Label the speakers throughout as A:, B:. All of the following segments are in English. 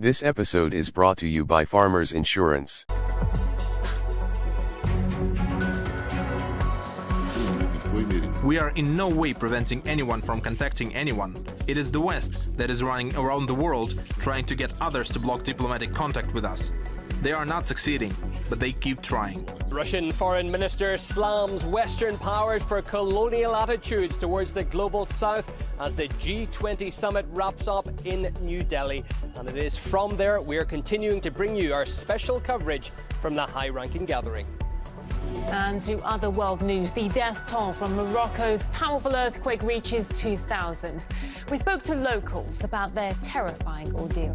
A: This episode is brought to you by Farmers Insurance.
B: We are in no way preventing anyone from contacting anyone. It is the West that is running around the world trying to get others to block diplomatic contact with us. They are not succeeding, but they keep trying.
C: Russian foreign minister slams Western powers for colonial attitudes towards the global south as the G20 summit wraps up in New Delhi. And it is from there we are continuing to bring you our special coverage from the high-ranking gathering.
D: And to other world news, the death toll from Morocco's powerful earthquake reaches 2,000. We spoke to locals about their terrifying ordeal.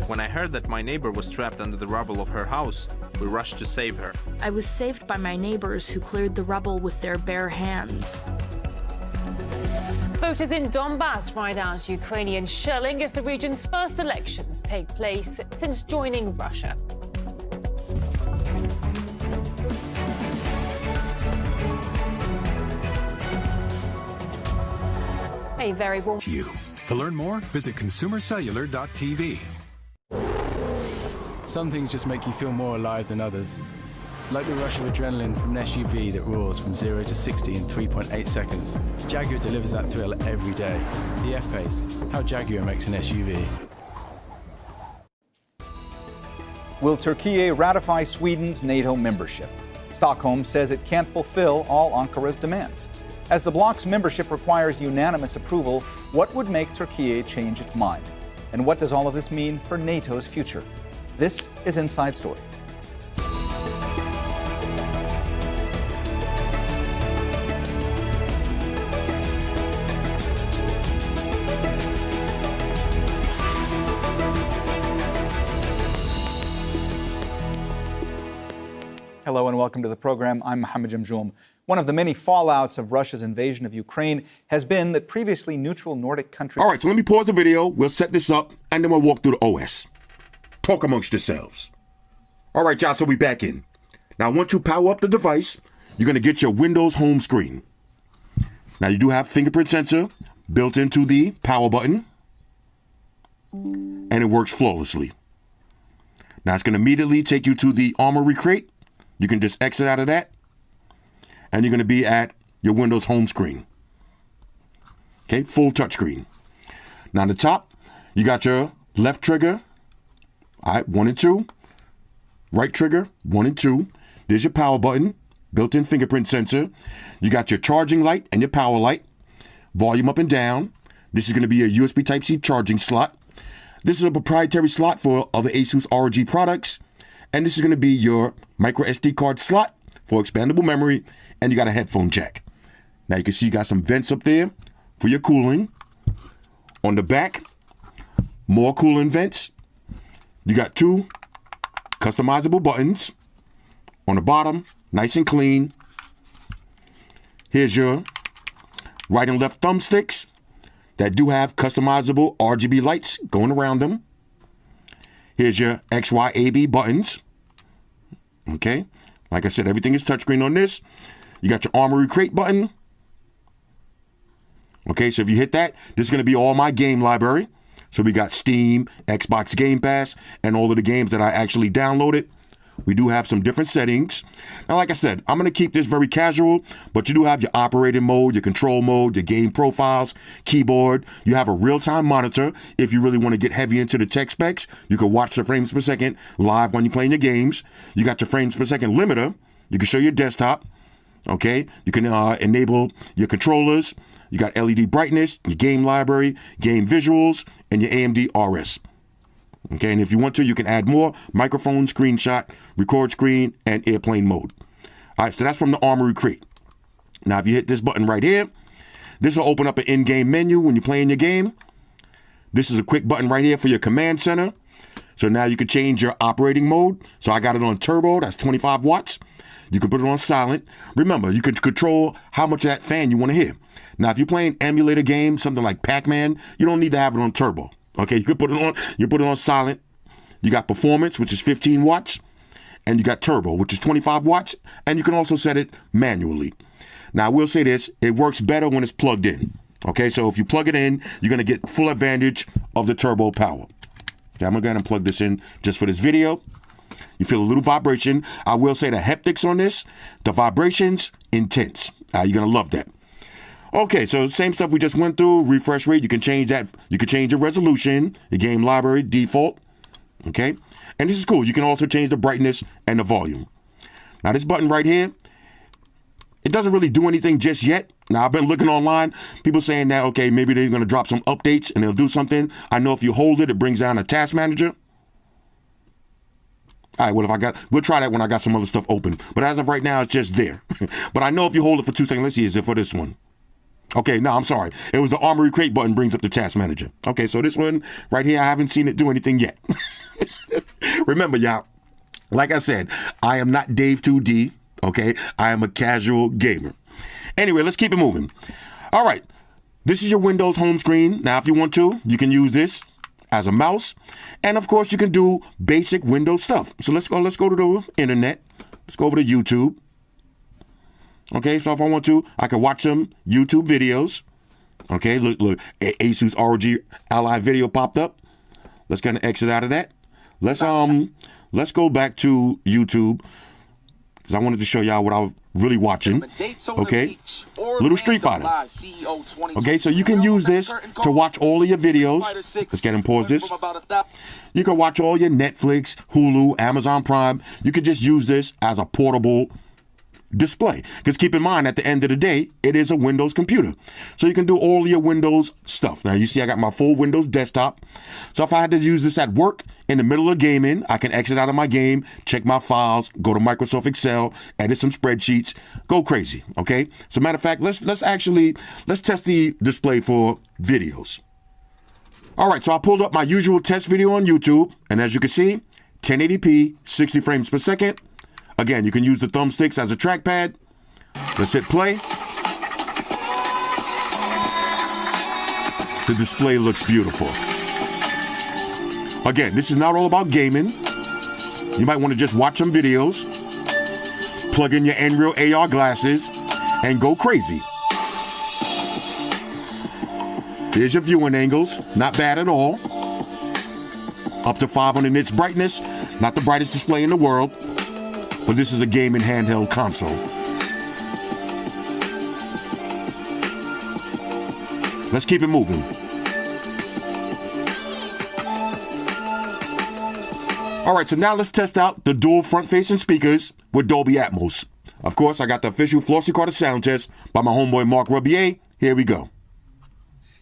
B: When I heard that my neighbor was trapped under the rubble of her house, we rushed to save her.
E: I was saved by my neighbors who cleared the rubble with their bare hands.
D: Voters in Donbass ride out Ukrainian shelling as the region's first elections take place since joining Russia. A very warm.
F: To learn more, visit consumercellular.tv.
G: Some things just make you feel more alive than others. Like the rush of adrenaline from an SUV that roars from 0 to 60 in 3.8 seconds. Jaguar delivers that thrill every day. The F-Pace, how Jaguar makes an SUV.
H: Will Turkey ratify Sweden's NATO membership? Stockholm says it can't fulfill all Ankara's demands. As the bloc's membership requires unanimous approval, what would make Turkey change its mind? And what does all of this mean for NATO's future? This is Inside Story. Hello and welcome to the program. I'm Mohammed Jamjoom. One of the many fallouts of Russia's invasion of Ukraine has been that previously neutral Nordic countries...
I: All right, so let me pause the video. We'll set this up, and then we'll walk through the OS. Talk amongst yourselves. All right, y'all, so we back in. Now, once you power up the device, you're going to get your Windows home screen. Now, you do have fingerprint sensor built into the power button, and it works flawlessly. Now, it's going to immediately take you to the Armory crate. You can just exit out of that, and you're going to be at your Windows home screen. Okay, full touchscreen. Now, on the top, you got your left trigger. All right, 1 and 2. Right trigger, 1 and 2. There's your power button, built-in fingerprint sensor. You got your charging light and your power light. Volume up and down. This is going to be a USB Type-C charging slot. This is a proprietary slot for other Asus ROG products. And this is going to be your micro SD card slot for expandable memory. And you got a headphone jack. Now you can see you got some vents up there for your cooling. On the back, more cooling vents. You got 2 customizable buttons. On the bottom, nice and clean. Here's your right and left thumbsticks that do have customizable RGB lights going around them. Here's your XYAB buttons. Okay. Like I said, everything is touchscreen on this. You got your Armory crate button. Okay, so if you hit that, this is going to be all my game library. So we got Steam, Xbox Game Pass, and all of the games that I actually downloaded. We do have some different settings. Now, like I said, I'm going to keep this very casual, but you do have your operating mode, your control mode, your game profiles, keyboard. You have a real-time monitor. If you really want to get heavy into the tech specs, you can watch the frames per second live when you're playing your games. You got your frames per second limiter. You can show your desktop. Okay, you can enable your controllers. You got LED brightness, your game library, game visuals, and your AMD RS. Okay, and if you want to, you can add more: microphone, screenshot, record screen, and airplane mode. All right, so that's from the Armory crate. Now, if you hit this button right here, this will open up an in-game menu when you're playing your game. This is a quick button right here for your command center. So now you can change your operating mode. So I got it on turbo, that's 25 watts. You can put it on silent. Remember, you can control how much of that fan you want to hear. Now, if you're playing emulator games, something like Pac-Man, you don't need to have it on turbo. Okay, you can put it on silent. You got performance, which is 15 watts, and you got turbo, which is 25 watts, and you can also set it manually. Now, I will say this, it works better when it's plugged in. Okay, so if you plug it in, you're going to get full advantage of the turbo power. Okay, I'm gonna go ahead and plug this in just for this video. You feel a little vibration. I will say the haptics on this, the vibrations, intense. You're gonna love that. Okay, so same stuff we just went through. Refresh rate, you can change that. You can change your resolution, your game library, default. Okay, and this is cool. You can also change the brightness and the volume. Now this button right here, it doesn't really do anything just yet. Now I've been looking online, people saying that, okay, maybe they're gonna drop some updates and they'll do something. I know if you hold it, it brings down a task manager. All right, we'll try that when I got some other stuff open. But as of right now, it's just there. But I know if you hold it for 2 seconds, let's see, is it for this one? Okay, no, I'm sorry. It was the Armory Crate button brings up the task manager. Okay, so this one right here, I haven't seen it do anything yet. Remember, y'all, like I said, I am not Dave 2D, okay? I am a casual gamer. Anyway, let's keep it moving. All right, this is your Windows home screen. Now, if you want to, you can use this as a mouse. And of course, you can do basic Windows stuff. So let's go to the internet. Let's go over to YouTube. Okay, so if I want to, I can watch some YouTube videos. Okay, look, Asus ROG Ally video popped up. Let's kind of exit out of that. Let's go back to YouTube because I wanted to show y'all what I was really watching. Okay, little Street Fighter. Okay, so you can use this to watch all of your videos. Let's get and pause this. You can watch all your Netflix, Hulu, Amazon Prime. You can just use this as a portable display, because keep in mind, at the end of the day, it is a Windows computer, so you can do all your Windows stuff. Now you see I got my full Windows desktop, so if I had to use this at work in the middle of gaming, I can exit out of my game, check my files, go to Microsoft Excel, edit some spreadsheets, go crazy. Okay, so matter of fact, let's test the display for videos. All right, so I pulled up my usual test video on YouTube, and as you can see, 1080p, 60 frames per second. Again, you can use the thumbsticks as a trackpad. Let's hit play. The display looks beautiful. Again, this is not all about gaming. You might want to just watch some videos, plug in your Nreal AR glasses, and go crazy. Here's your viewing angles. Not bad at all. Up to 500 nits brightness. Not the brightest display in the world, but this is a gaming handheld console. Let's keep it moving. All right, so now let's test out the dual front-facing speakers with Dolby Atmos. Of course, I got the official Flossy Carter sound test by my homeboy Mark Rebier. Here we go.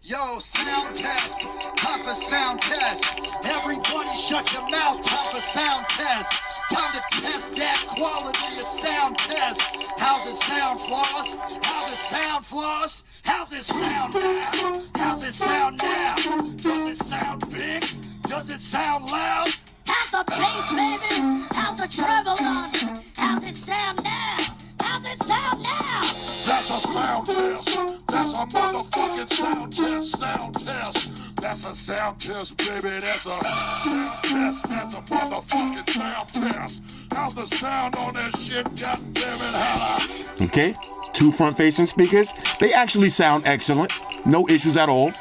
J: Yo, sound test, time for sound test. Everybody shut your mouth, time for sound test. Time to test that quality of sound test. How's it sound, Floss? How's it sound, Floss? How's it sound now? How's it sound now? Does it sound big? Does it sound loud?
K: How's the bass, baby? How's the treble on it? How's it sound now? How's it sound now?
J: That's a sound test. That's a motherfucking sound test. Sound test. That's a sound test, baby. That's a sound test. That's a motherfucking sound test. How's the sound on that shit? God damn it, holla.
I: Okay, 2 front-facing speakers. They actually sound excellent. No issues at all.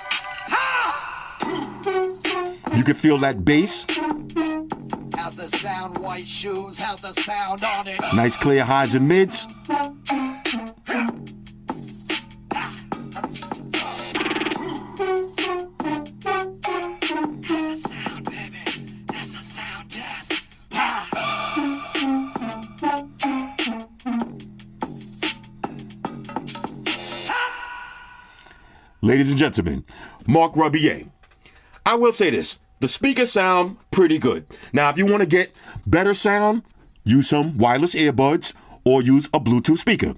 I: You can feel that bass.
J: How's the sound, white shoes? How's the sound on it?
I: Nice clear highs and mids. Ladies and gentlemen, Mark Rebier. I will say this, the speakers sound pretty good. Now, if you want to get better sound, use some wireless earbuds or use a Bluetooth speaker.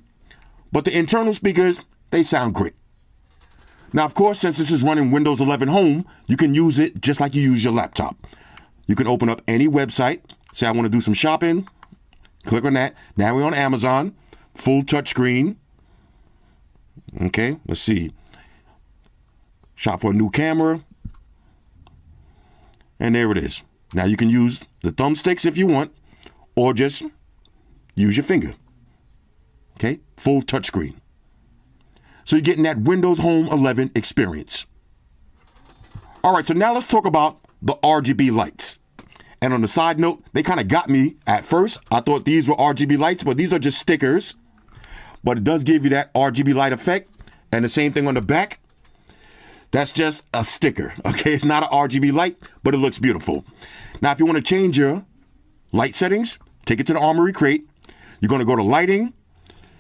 I: But the internal speakers, they sound great. Now, of course, since this is running Windows 11 Home, you can use it just like you use your laptop. You can open up any website, say I want to do some shopping, click on that. Now we're on Amazon, full touchscreen. Okay, let's see. Shop for a new camera. And there it is. Now you can use the thumbsticks if you want, or just use your finger. Okay, full touchscreen. So you're getting that Windows Home 11 experience. All right, so now let's talk about the RGB lights. And on the side note, they kind of got me at first. I thought these were RGB lights, but these are just stickers. But it does give you that RGB light effect. And the same thing on the back. That's just a sticker, okay? It's not an RGB light, but it looks beautiful. Now, if you want to change your light settings, take it to the Armory Crate. You're going to go to lighting.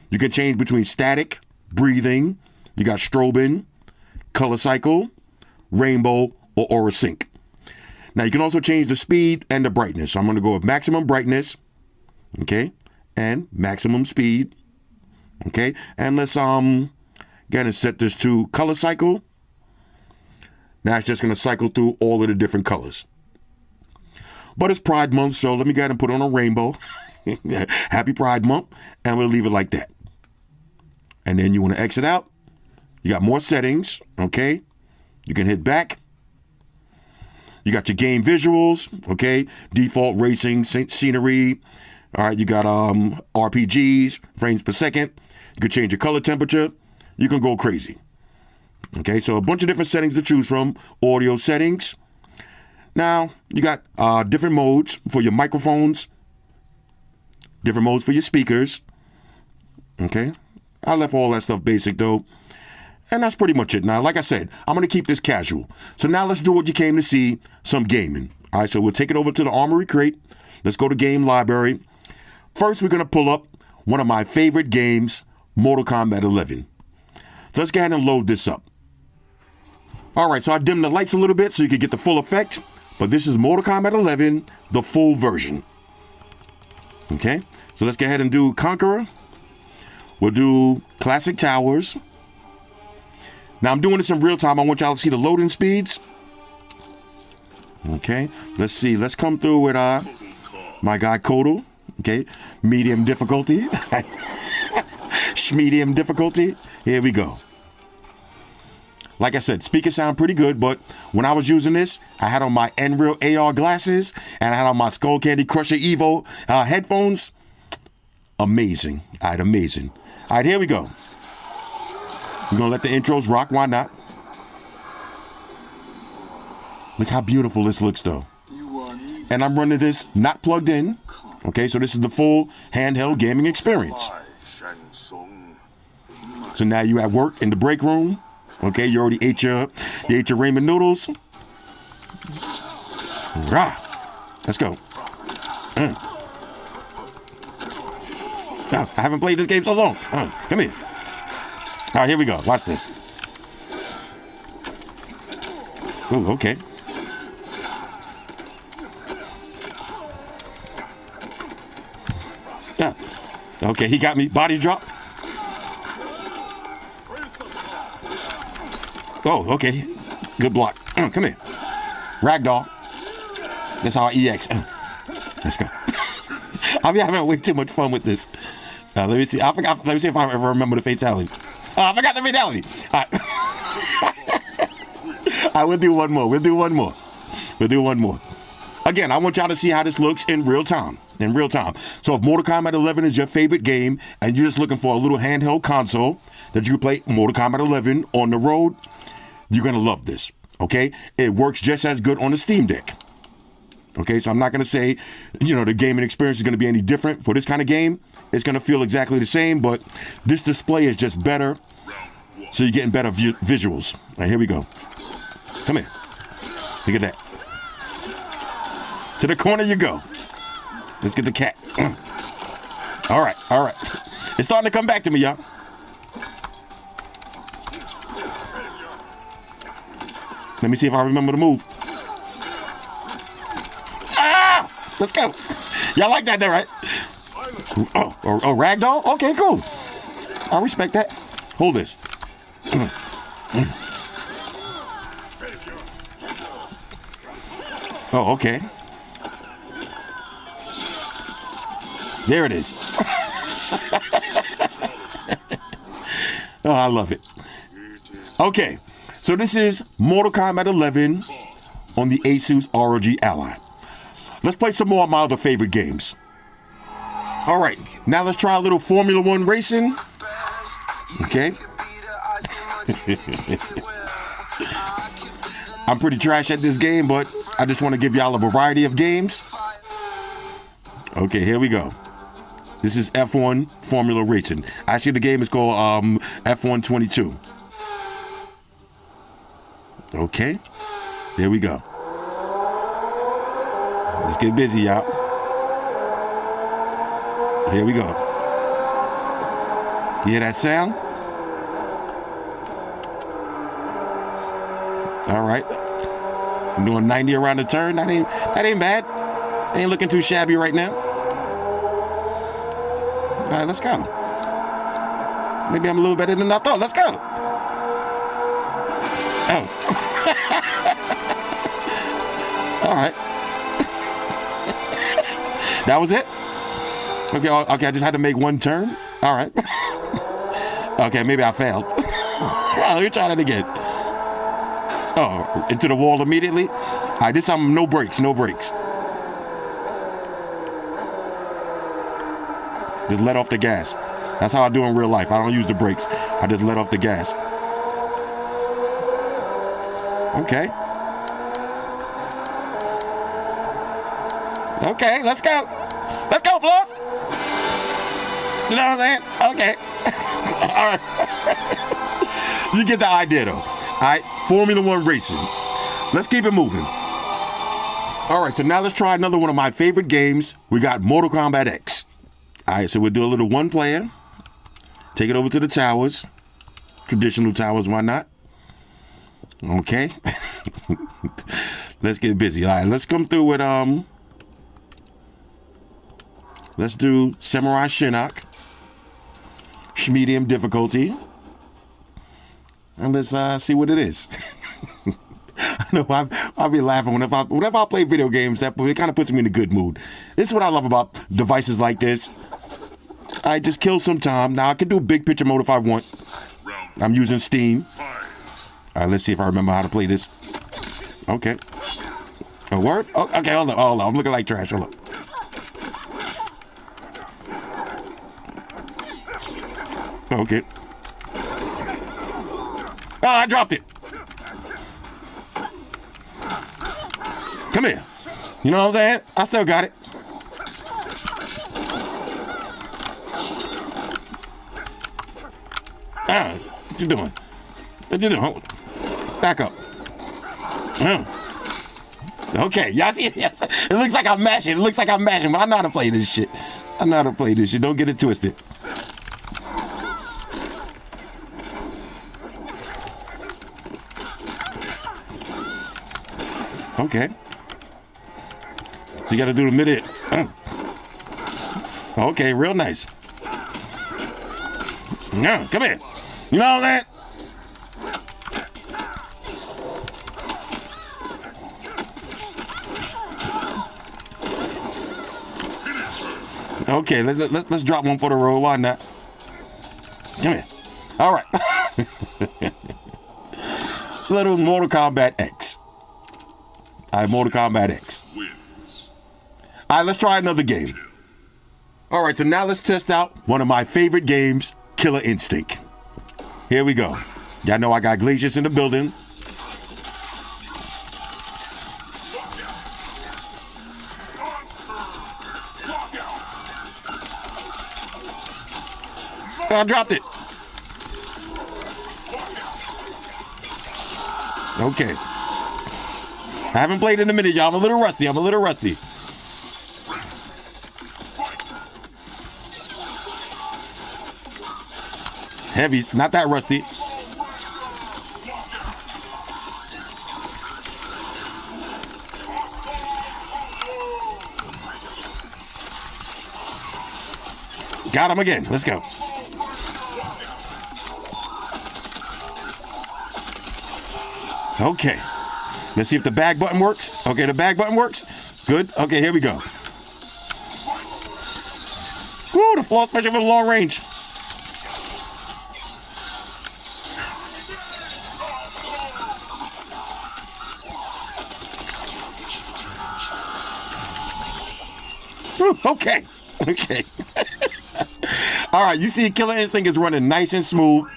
I: You can change between static, breathing. You got strobing, color cycle, rainbow, or aura sync. Now, you can also change the speed and the brightness. So I'm going to go with maximum brightness, okay, and maximum speed, okay? And let's again set this to color cycle. Now it's just going to cycle through all of the different colors. But it's Pride Month, so let me go ahead and put on a rainbow. Happy Pride Month, and we'll leave it like that. And then you want to exit out. You got more settings, okay? You can hit back. You got your game visuals, okay? Default racing, scenery. All right, you got RPGs, frames per second. You can change your color temperature. You can go crazy. Okay, so a bunch of different settings to choose from. Audio settings. Now, you got different modes for your microphones. Different modes for your speakers. Okay, I left all that stuff basic though. And that's pretty much it. Now, like I said, I'm going to keep this casual. So now let's do what you came to see, some gaming. All right, so we'll take it over to the Armory Crate. Let's go to Game Library. First, we're going to pull up one of my favorite games, Mortal Kombat 11. So let's go ahead and load this up. All right, so I dimmed the lights a little bit so you can get the full effect. But this is Mortal Kombat 11, the full version. Okay, so let's go ahead and do Conqueror. We'll do Classic Towers. Now I'm doing this in real time. I want y'all to see the loading speeds. Okay, let's see. Let's come through with my guy Kotal. Okay, medium difficulty. Medium difficulty. Here we go. Like I said, speakers sound pretty good, but when I was using this, I had on my Nreal AR glasses and I had on my Skull Candy Crusher Evo headphones. Amazing. All right, amazing. All right, here we go. We're going to let the intros rock. Why not? Look how beautiful this looks, though. And I'm running this not plugged in. Okay, so this is the full handheld gaming experience. So now you at work in the break room. Okay, you already ate your ramen noodles. Rah. Let's go. Oh, I haven't played this game so long. Come here. All right, here we go. Watch this. Oh, okay. Yeah. Okay, he got me. Body drop. Oh, okay. Good block. Come here. Ragdoll. That's our EX. Let's go. I'm having way too much fun with this. Let me see. I forgot. Let me see if I ever remember the fatality. I forgot the fatality. All right. All right, we'll do one more. We'll do one more. Again, I want y'all to see how this looks in real time. So if Mortal Kombat 11 is your favorite game and you're just looking for a little handheld console that you can play Mortal Kombat 11 on the road, you're going to love this, okay? It works just as good on the Steam Deck. Okay, so I'm not going to say, the gaming experience is going to be any different for this kind of game. It's going to feel exactly the same, but this display is just better, so you're getting better visuals. All right, here we go. Come here. Look at that. To the corner you go. Let's get the cat. All right. It's starting to come back to me, y'all. Let me see if I remember the move. Ah! Let's go. Y'all like that there, right? Oh, ragdoll? Okay, cool. I respect that. Hold this. Oh, okay. There it is. Oh, I love it. Okay. So this is Mortal Kombat 11 on the Asus ROG Ally. Let's play some more of my other favorite games. All right, now let's try a little Formula One racing. Okay. I'm pretty trash at this game, but I just want to give y'all a variety of games. Okay, here we go. This is F1 Formula Racing. Actually, the game is called F1 22. Okay, here we go. Let's get busy, y'all. Here we go. You hear that sound? All right. I'm doing 90 around the turn. That ain't bad. Ain't looking too shabby right now. All right, let's go. Maybe I'm a little better than I thought. Let's go. Oh. All right. That was it? Okay, I just had to make one turn? All right. Okay, maybe I failed. Let me try that again. Oh, into the wall immediately? All right, this time, no brakes. Just let off the gas. That's how I do in real life. I don't use the brakes. I just let off the gas. Okay. Okay, let's go. Let's go, Floss. You know what I'm saying? Okay. All right. You get the idea, though. All right, Formula One racing. Let's keep it moving. All right, so now let's try another one of my favorite games. We got Mortal Kombat X. All right, so we'll do a little one player. Take it over to the towers. Traditional towers, why not? Okay. Let's get busy. All right, let's come through with, let's do Samurai Shinnok. Medium difficulty. And let's see what it is. I know I'll be laughing whenever I play video games. It kind of puts me in a good mood. This is what I love about devices like this. I just kill some time. Now I can do big picture mode if I want. I'm using Steam. All right, let's see if I remember how to play this. Okay. A word? Oh, okay, hold on. I'm looking like trash. Hold on. Okay. Oh, I dropped it. Come here. You know what I'm saying? I still got it. What you doing? What you doing? Hold. Back up. Okay, y'all see it? Yes. It looks like I'm mashing. But I know how to play this shit. Don't get it twisted. Okay. So you got to do the mid-hit. Okay, real nice. No, come here. You know that? Okay, let's drop one for the road. Why not? Come here. All right. Little Mortal Kombat X. All right, Mortal Kombat X. All right, let's try another game. All right, so now let's test out one of my favorite games, Killer Instinct. Here we go. Y'all know I got Glacius in the building. I dropped it. Okay. I haven't played in a minute, y'all. I'm a little rusty. Heavies, not that rusty. Got him again. Let's go. Okay. Let's see if the bag button works. Okay, the bag button works. Good. Okay, here we go. Woo, the floor special for long range. Woo, okay. All right, you see Killer Instinct is running nice and smooth.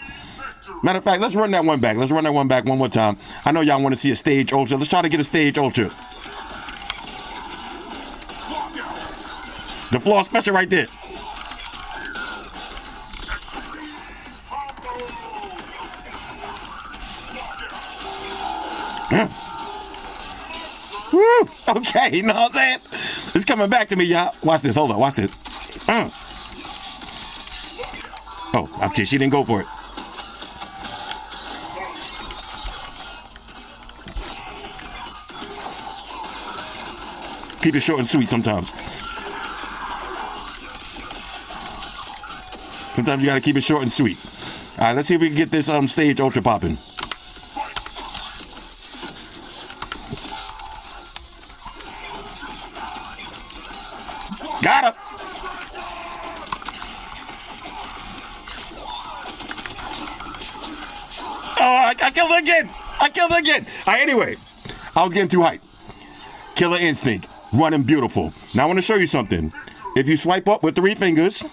I: Matter of fact, let's run that one back. One more time. I know y'all want to see a stage ultra. Let's try to get a stage ultra. The floor special right there. Woo! Okay, you know what I'm saying? It's coming back to me, y'all. Watch this. Hold on. Watch this. Oh, okay. She didn't go for it. Keep it short and sweet sometimes. Sometimes you got to keep it short and sweet. All right, let's see if we can get this stage ultra popping. Got her. Oh, I killed her again. All right, anyway, I was getting too hyped. Killer Instinct, running beautiful. Now I want to show you something. If you swipe up with 3 fingers,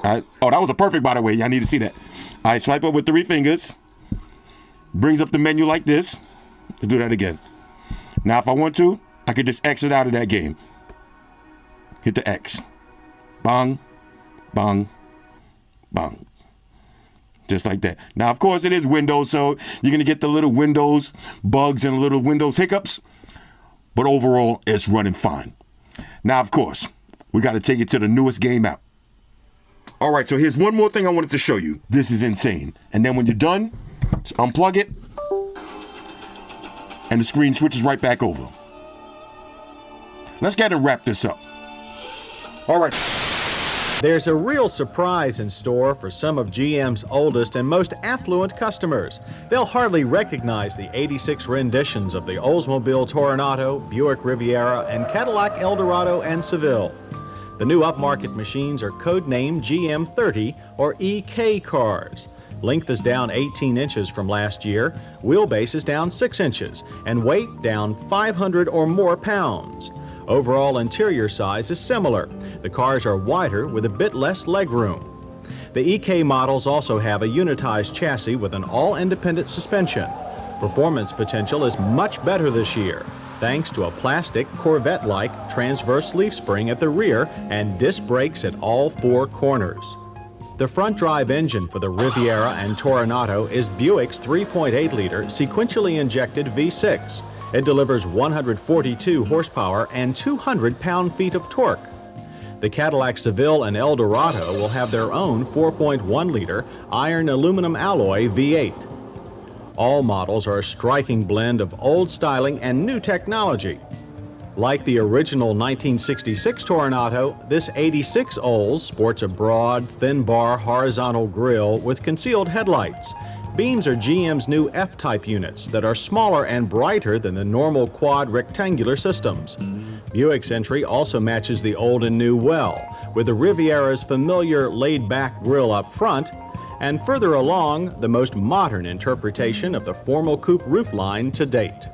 I: oh, that was a perfect, by the way. Y'all need to see that. All right, swipe up with 3 fingers. Brings up the menu like this. Let's do that again. Now, if I want to, I could just exit out of that game. Hit the X. Bang, bang, bang. Just like that. Now, of course, it is Windows, so you're going to get the little Windows bugs and little Windows hiccups. But overall, it's running fine. Now, of course, we got to take it to the newest game out. All right, so here's one more thing I wanted to show you. This is insane. And then when you're done, just unplug it, and the screen switches right back over. Let's get and wrap this up. All right.
L: There's a real surprise in store for some of GM's oldest and most affluent customers. They'll hardly recognize the 86 renditions of the Oldsmobile Toronado, Buick Riviera, and Cadillac Eldorado and Seville. The new upmarket machines are codenamed GM30 or EK cars. Length is down 18 inches from last year, wheelbase is down 6 inches, and weight down 500 or more pounds. Overall interior size is similar. The cars are wider with a bit less legroom. The EK models also have a unitized chassis with an all-independent suspension. Performance potential is much better this year, thanks to a plastic Corvette-like transverse leaf spring at the rear and disc brakes at all 4 corners. The front drive engine for the Riviera and Toronado is Buick's 3.8-liter sequentially injected V6. It delivers 142 horsepower and 200 pound-feet of torque. The Cadillac Seville and Eldorado will have their own 4.1-liter iron aluminum alloy V8. All models are a striking blend of old styling and new technology. Like the original 1966 Toronado, this 86 Olds sports a broad, thin-bar horizontal grille with concealed headlights. Beams are GM's new F-type units that are smaller and brighter than the normal quad rectangular systems. Buick's entry also matches the old and new well, with the Riviera's familiar laid-back grille up front, and further along, the most modern interpretation of the formal coupe roofline to date.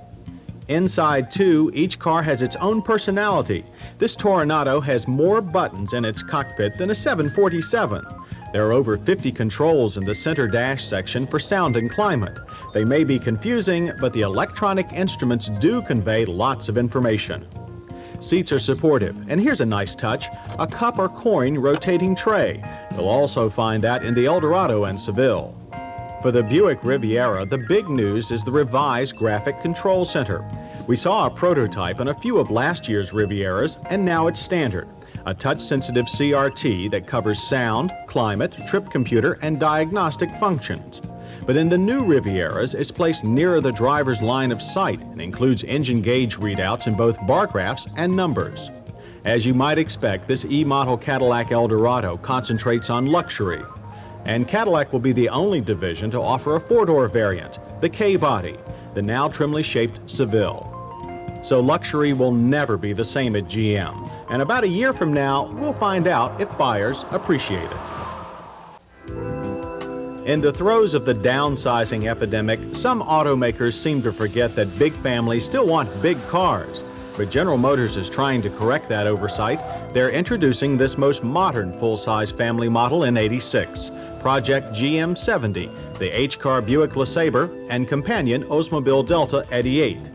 L: Inside, too, each car has its own personality. This Toronado has more buttons in its cockpit than a 747. There are over 50 controls in the center dash section for sound and climate. They may be confusing, but the electronic instruments do convey lots of information. Seats are supportive, and here's a nice touch, a cup or coin rotating tray. You'll also find that in the Eldorado and Seville. For the Buick Riviera, the big news is the revised Graphic Control Center. We saw a prototype on a few of last year's Rivieras, and now it's standard. A touch-sensitive CRT that covers sound, climate, trip computer, and diagnostic functions. But in the new Rivieras, it's placed nearer the driver's line of sight and includes engine gauge readouts in both bar graphs and numbers. As you might expect, this E-model Cadillac Eldorado concentrates on luxury. And Cadillac will be the only division to offer a 4-door variant, the K-Body, the now trimly shaped Seville. So luxury will never be the same at GM. And about a year from now, we'll find out if buyers appreciate it. In the throes of the downsizing epidemic, some automakers seem to forget that big families still want big cars. But General Motors is trying to correct that oversight. They're introducing this most modern full-size family model in '86, Project GM70, the H-Car Buick LeSabre, and companion Oldsmobile Delta Eddy 8.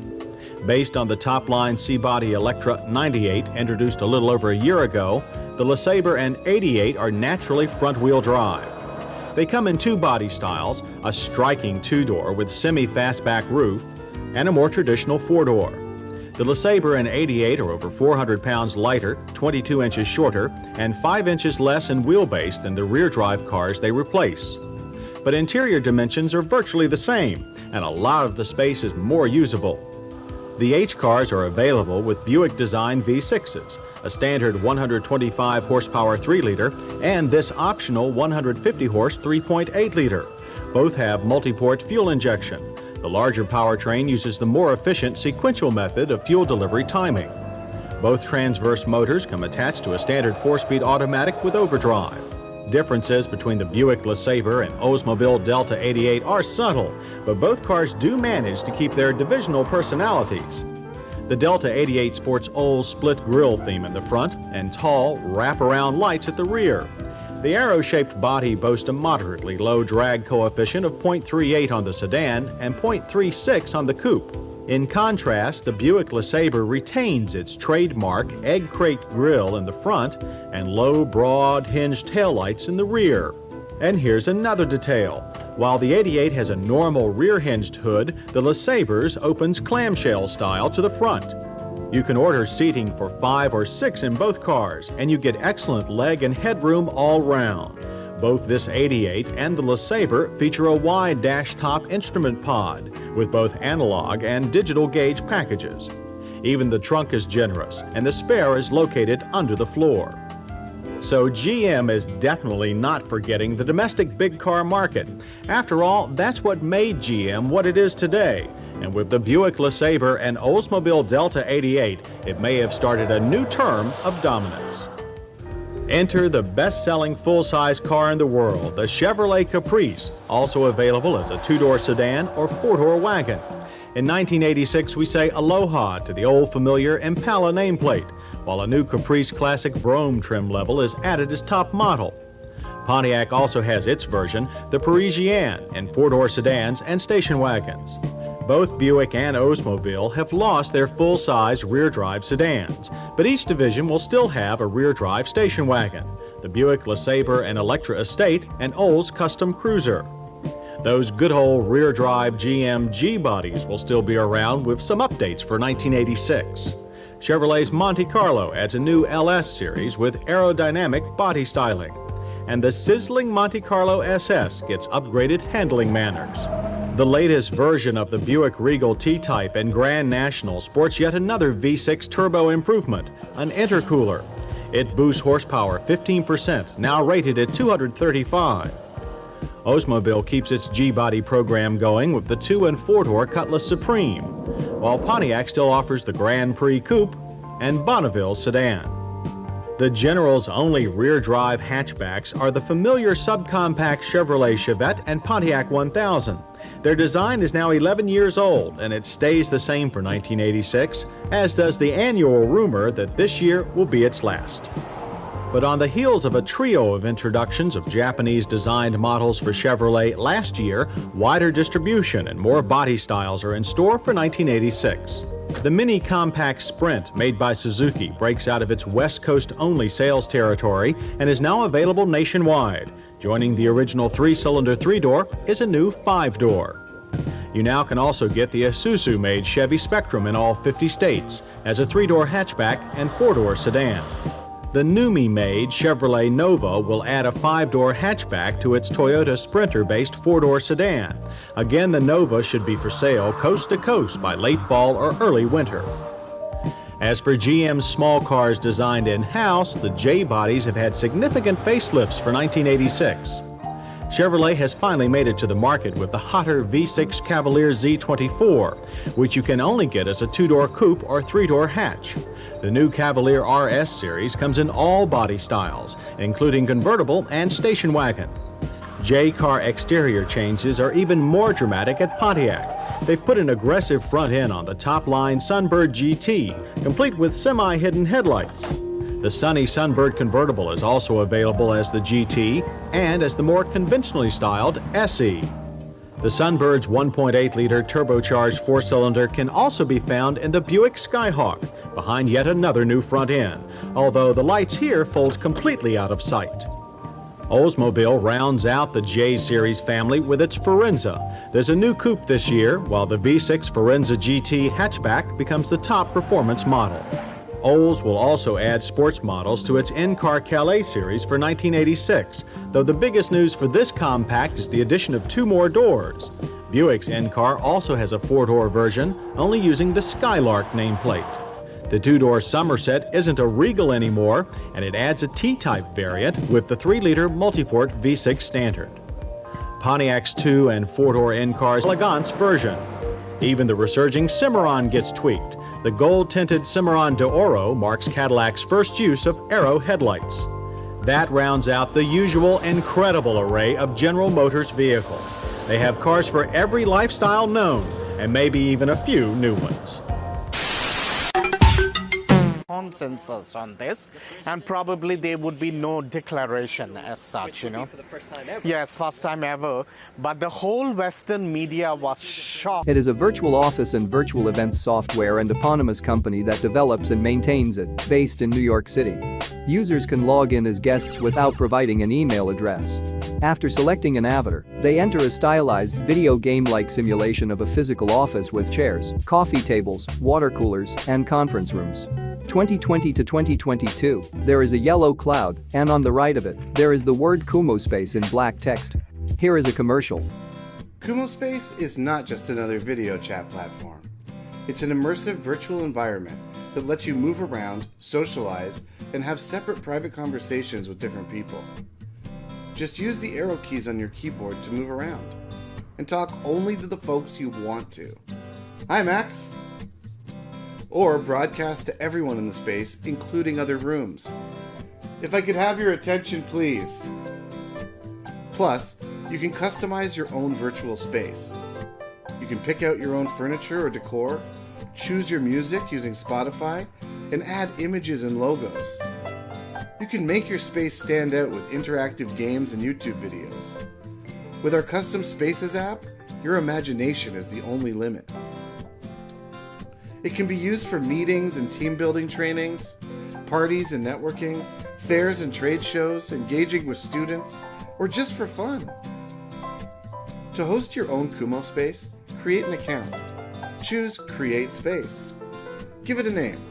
L: Based on the top-line C-Body Electra 98, introduced a little over a year ago, the the LeSabre and 88 are naturally front-wheel drive. They come in two body styles, a striking two-door with semi-fastback roof, and a more traditional four-door. The LeSabre and 88 are over 400 pounds lighter, 22 inches shorter, and 5 inches less in wheelbase than the rear-drive cars they replace. But interior dimensions are virtually the same, and a lot of the space is more usable. The H cars are available with Buick design V6s, a standard 125 horsepower 3-liter, and this optional 150 horse 3.8-liter. Both have multi-port fuel injection. The larger powertrain uses the more efficient sequential method of fuel delivery timing. Both transverse motors come attached to a standard 4-speed automatic with overdrive. Differences between the Buick LeSabre and Oldsmobile Delta 88 are subtle, but both cars do manage to keep their divisional personalities. The Delta 88 sports Olds split grille theme in the front and tall, wraparound lights at the rear. The arrow-shaped body boasts a moderately low drag coefficient of 0.38 on the sedan and 0.36 on the coupe. In contrast, the Buick LeSabre retains its trademark egg crate grille in the front and low, broad, hinged taillights in the rear. And here's another detail. While the 88 has a normal rear-hinged hood, the LeSabre's opens clamshell style to the front. You can order seating for 5 or 6 in both cars, and you get excellent leg and headroom all round. Both this 88 and the LeSabre feature a wide dash-top instrument pod with both analog and digital gauge packages. Even the trunk is generous, and the spare is located under the floor. So GM is definitely not forgetting the domestic big car market. After all, that's what made GM what it is today. And with the Buick LeSabre and Oldsmobile Delta 88, it may have started a new term of dominance. Enter the best-selling full-size car in the world, the Chevrolet Caprice, also available as a 2-door sedan or 4-door wagon. In 1986, we say aloha to the old familiar Impala nameplate, while a new Caprice Classic Brougham trim level is added as top model. Pontiac also has its version, the Parisienne, in 4-door sedans and station wagons. Both Buick and Oldsmobile have lost their full-size rear-drive sedans, but each division will still have a rear-drive station wagon, the Buick LeSabre and Electra Estate and Olds Custom Cruiser. Those good old rear-drive GM G-bodies will still be around with some updates for 1986. Chevrolet's Monte Carlo adds a new LS series with aerodynamic body styling, and the sizzling Monte Carlo SS gets upgraded handling manners. The latest version of the Buick Regal T-Type and Grand National sports yet another V6 turbo improvement, an intercooler. It boosts horsepower 15%, now rated at 235. Oldsmobile keeps its G-body program going with the 2- and 4-door Cutlass Supreme, while Pontiac still offers the Grand Prix Coupe and Bonneville sedan. The General's only rear-drive hatchbacks are the familiar subcompact Chevrolet Chevette and Pontiac 1000. Their design is now 11 years old, and it stays the same for 1986, as does the annual rumor that this year will be its last. But on the heels of a trio of introductions of Japanese-designed models for Chevrolet last year, wider distribution and more body styles are in store for 1986. The Mini Compact Sprint, made by Suzuki, breaks out of its West Coast-only sales territory and is now available nationwide. Joining the original 3-cylinder 3-door is a new 5-door. You now can also get the Isuzu-made Chevy Spectrum in all 50 states as a 3-door hatchback and 4-door sedan. The Numi-made Chevrolet Nova will add a 5-door hatchback to its Toyota Sprinter-based 4-door sedan. Again, the Nova should be for sale coast to coast by late fall or early winter. As for GM's small cars designed in-house, the J-bodies have had significant facelifts for 1986. Chevrolet has finally made it to the market with the hotter V6 Cavalier Z24, which you can only get as a 2-door coupe or 3-door hatch. The new Cavalier RS series comes in all body styles, including convertible and station wagon. J-car exterior changes are even more dramatic at Pontiac. They've put an aggressive front end on the top-line Sunbird GT, complete with semi-hidden headlights. The sunny Sunbird convertible is also available as the GT and as the more conventionally styled SE. The Sunbird's 1.8-liter turbocharged four-cylinder can also be found in the Buick Skyhawk, behind yet another new front end, although the lights here fold completely out of sight. Oldsmobile rounds out the J-Series family with its Forenza. There's a new coupe this year, while the V6 Forenza GT hatchback becomes the top performance model. Olds will also add sports models to its N-Car Calais series for 1986, though the biggest news for this compact is the addition of 2 more doors. Buick's N-Car also has a 4-door version, only using the Skylark nameplate. The 2-door Somerset isn't a Regal anymore, and it adds a T-Type variant with the 3-liter multiport V6 standard. Pontiac's 2 and 4-door N-Car's Elegance version. Even the resurging Cimarron gets tweaked. The gold-tinted Cimarron d'Oro marks Cadillac's first use of Aero headlights. That rounds out the usual incredible array of General Motors vehicles. They have cars for every lifestyle known, and maybe even a few new ones.
M: Consensus on this, and probably there would be no declaration as such, you know.
C: For the first time ever.
M: Yes, first time ever, but the whole Western media was shocked.
N: It is a virtual office and virtual events software and eponymous company that develops and maintains it, based in New York City. Users can log in as guests without providing an email address. After selecting an avatar, they enter a stylized video game-like simulation of a physical office with chairs, coffee tables, water coolers, and conference rooms. 2020 to 2022, there is a yellow cloud, and on the right of it, there is the word KumoSpace in black text. Here is a commercial.
O: KumoSpace is not just another video chat platform. It's an immersive virtual environment that lets you move around, socialize, and have separate private conversations with different people. Just use the arrow keys on your keyboard to move around, and talk only to the folks you want to. Hi, Max! Or broadcast to everyone in the space, including other rooms. If I could have your attention, please. Plus, you can customize your own virtual space. You can pick out your own furniture or decor, choose your music using Spotify, and add images and logos. You can make your space stand out with interactive games and YouTube videos. With our Custom Spaces app, your imagination is the only limit. It can be used for meetings and team building trainings, parties and networking, fairs and trade shows, engaging with students, or just for fun. To host your own KumoSpace, create an account. Choose Create Space. Give it a name.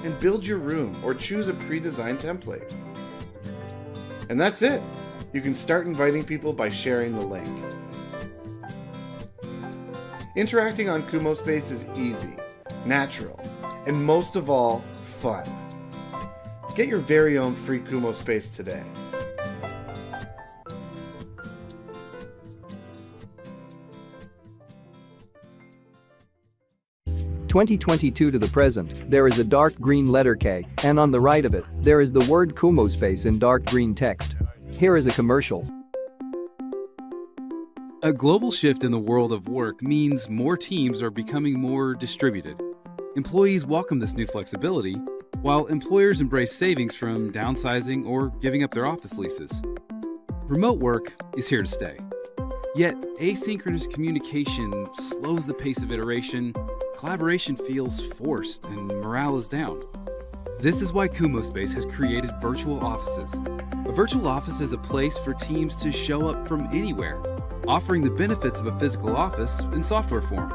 O: And build your room or choose a pre-designed template. And that's it. You can start inviting people by sharing the link. Interacting on KumoSpace is easy, natural, and most of all, fun. Get your very own free KumoSpace today.
N: (2022) to the present, there is a dark green letter K, and on the right of it, there is the word KumoSpace in dark green text. Here is a commercial.
P: A global shift in the world of work means more teams are becoming more distributed. Employees welcome this new flexibility, while employers embrace savings from downsizing or giving up their office leases. Remote work is here to stay. Yet, asynchronous communication slows the pace of iteration, collaboration feels forced, and morale is down. This is why KumoSpace has created virtual offices. A virtual office is a place for teams to show up from anywhere, offering the benefits of a physical office in software form.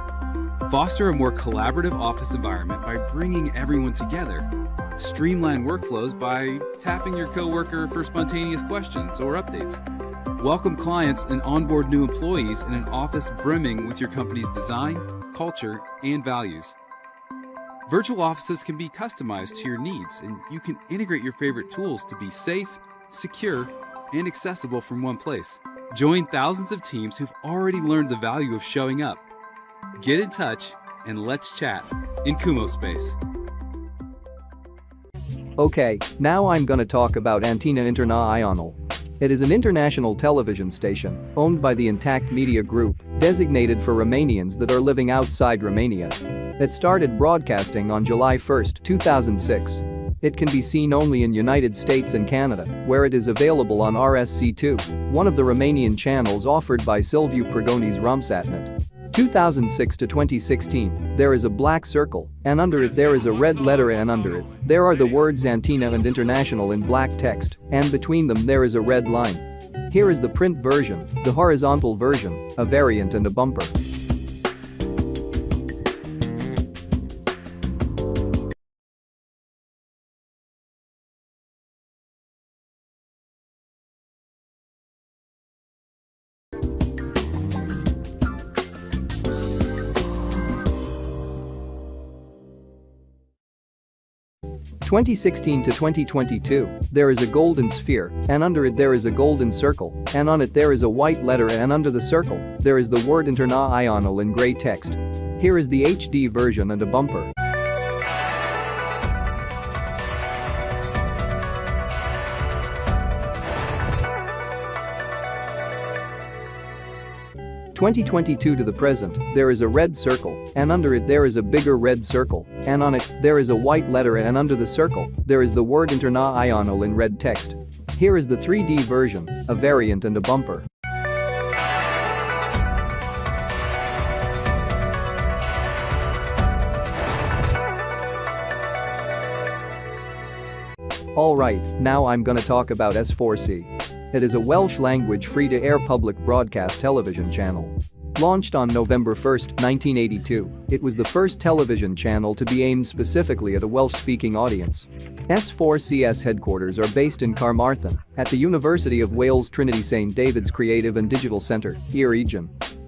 P: Foster a more collaborative office environment by bringing everyone together. Streamline workflows by tapping your coworker for spontaneous questions or updates. Welcome clients and onboard new employees in an office brimming with your company's design, culture, and values. Virtual offices can be customized to your needs, and you can integrate your favorite tools to be safe, secure, and accessible from one place. Join thousands of teams who've already learned the value of showing up. Get in touch and let's chat in KumoSpace.
N: Okay, now I'm gonna talk about Antena Internațională. It is an international television station owned by the Intact Media Group, designated for Romanians that are living outside Romania. It started broadcasting on July 1, 2006. It can be seen only in United States and Canada, where it is available on RSC2, one of the Romanian channels offered by Silviu Pregoni's Rumsatnet. 2006 to 2016, there is a black circle, and under it there is a red letter, and under it, there are the words Antina and International in black text, and between them there is a red line. Here is the print version, the horizontal version, a variant and a bumper. (2016 to 2022), there is a golden sphere, and under it there is a golden circle, and on it there is a white letter, and under the circle, there is the word International in grey text. Here is the HD version and a bumper. (2022 to the present), there is a red circle, and under it there is a bigger red circle, and on it, there is a white letter, and under the circle, there is the word International in red text. Here is the 3D version, a variant and a bumper. Alright, now I'm gonna talk about S4C. It is a Welsh language free-to-air public broadcast television channel. Launched on November 1, 1982, it was the first television channel to be aimed specifically at a Welsh-speaking audience. S4C's headquarters are based in Carmarthen, at the University of Wales Trinity St David's Creative and Digital Centre, Eregion.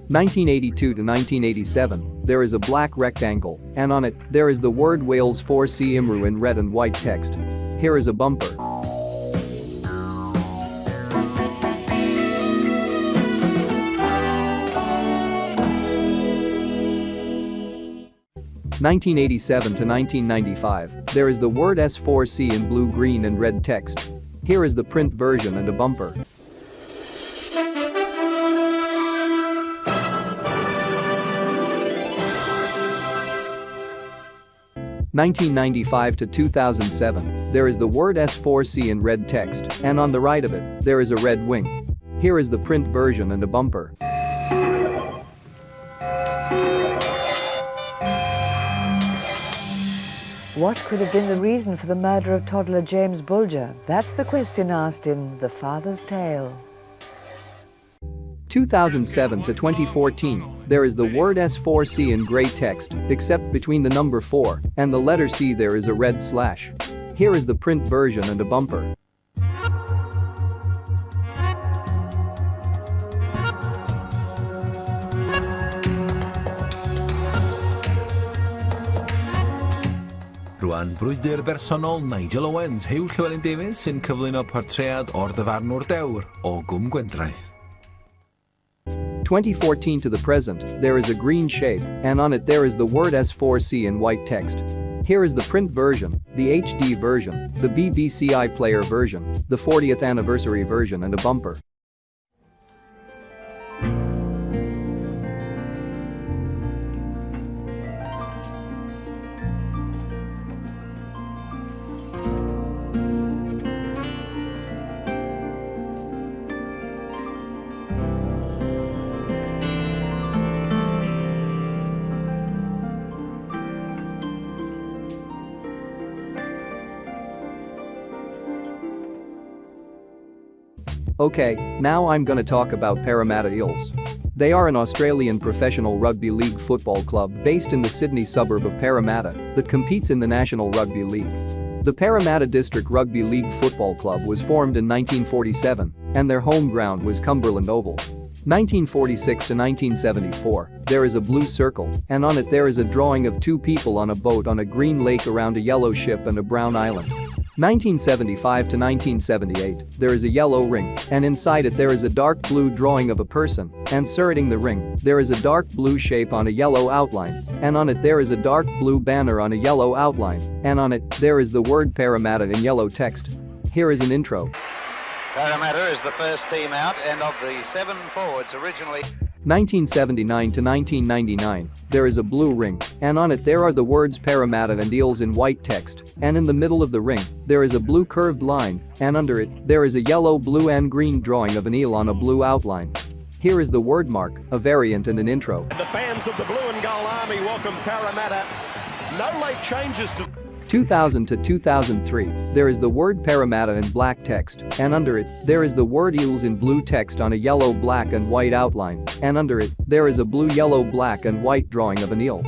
N: 1982 to 1987, there is a black rectangle, and on it, there is the word Wales 4C Imru in red and white text. Here is a bumper. 1987 to 1995, there is the word S4C in blue, green and red text. Here is the print version and a bumper. (1995 to 2007), there is the word S4C in red text, and on the right of it, there is a red wing. Here is the print version and a bumper.
Q: What could have been the reason for the murder of toddler James Bulger? That's the question asked in The Father's Tale.
N: 2007 to 2014, there is the word S4C in grey text, except between the number 4 and the letter C there is a red slash. Here is the print version and a bumper.
R: Rwan, brwydr bersonol Nigel Owens, Hugh Llewellyn Davies sy'n cyflwyno portread o'r dyfarnwr dewr o Gwm Gwendraeth.
N: 2014 to the present, there is a green shape, and on it there is the word S4C in white text. Here is the print version, the HD version, the BBC iPlayer version, the 40th anniversary version and a bumper. Okay, now I'm gonna talk about Parramatta Eels. They are an Australian professional rugby league football club based in the Sydney suburb of Parramatta that competes in the National Rugby League. The Parramatta District Rugby League Football Club was formed in 1947, and their home ground was Cumberland Oval. 1946 to 1974, there is a blue circle, and on it there is a drawing of two people on a boat on a green lake around a yellow ship and a brown island. 1975 to 1978, there is a yellow ring, and inside it there is a dark blue drawing of a person, and surrounding the ring, there is a dark blue shape on a yellow outline, and on it there is a dark blue banner on a yellow outline, and on it, there is the word Parramatta in yellow text. Here is an intro.
S: Parramatta is the first team out, and of the 7 forwards originally
N: 1979 to 1999, there is a blue ring, and on it there are the words Parramatta and Eels in white text, and in the middle of the ring, there is a blue curved line, and under it, there is a yellow, blue and green drawing of an eel on a blue outline. Here is the word mark, a variant and an intro.
S: The fans of the Blue and Gold Army welcome Parramatta. No late changes to
N: 2000 to 2003, there is the word Parramatta in black text, and under it, there is the word Eels in blue text on a yellow, black and white outline, and under it, there is a blue, yellow, black and white drawing of an eel.